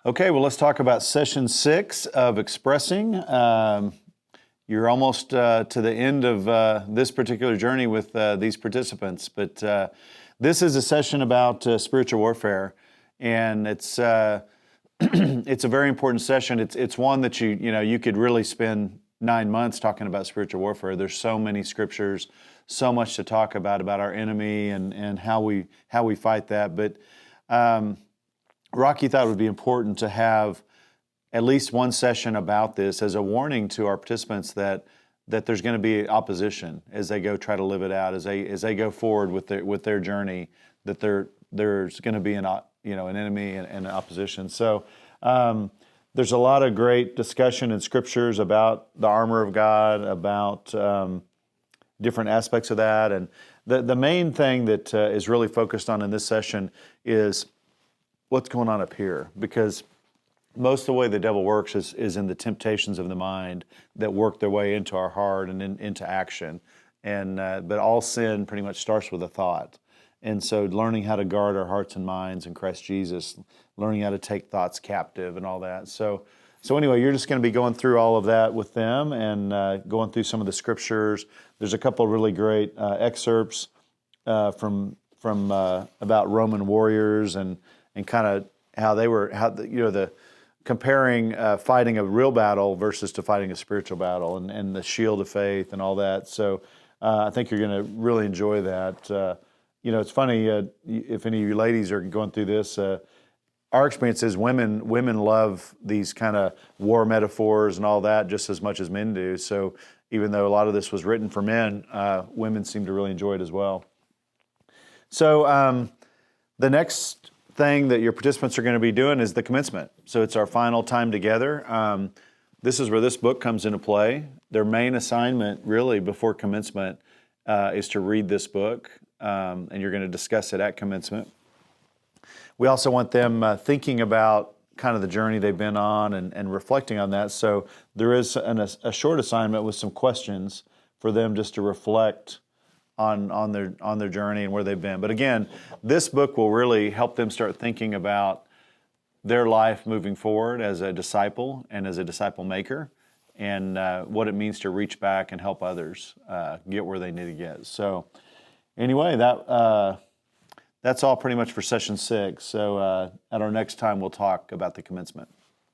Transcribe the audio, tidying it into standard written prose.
Okay, well, let's talk about session 6 of Expressing. You're almost to the end of this particular journey with these participants, but this is a session about spiritual warfare, and it's it's a very important session. It's one that you could really spend 9 months talking about spiritual warfare. There's so many scriptures, so much to talk about our enemy and how we fight that, but. Rocky thought it would be important to have at least one session about this as a warning to our participants that there's going to be opposition as they go try to live it out, as they go forward with their journey, that there's going to be an enemy and an opposition. So there's a lot of great discussion in scriptures about the armor of God, about different aspects of that, and the main thing that is really focused on in this session is what's going on up here, because most of the way the devil works is in the temptations of the mind that work their way into our heart and into action. And but all sin pretty much starts with a thought. And so learning how to guard our hearts and minds in Christ Jesus, learning how to take thoughts captive and all that. So anyway, you're just going to be going through all of that with them and going through some of the scriptures. There's a couple of really great excerpts from about Roman warriors and kind of how the comparing fighting a real battle versus to fighting a spiritual battle and the shield of faith and all that. So I think you're going to really enjoy that. It's funny if any of you ladies are going through this. Our experience is women love these kind of war metaphors and all that just as much as men do. So even though a lot of this was written for men, women seem to really enjoy it as well. So the next thing that your participants are going to be doing is the commencement. So it's our final time together. This is where this book comes into play. Their main assignment really before commencement is to read this book, and you're going to discuss it at commencement. We also want them thinking about kind of the journey they've been on and reflecting on that. So there is a short assignment with some questions for them just to reflect on their journey and where they've been. But again, this book will really help them start thinking about their life moving forward as a disciple and as a disciple maker, and what it means to reach back and help others get where they need to get. So anyway, that's all pretty much for session 6. So at our next time, we'll talk about the commencement.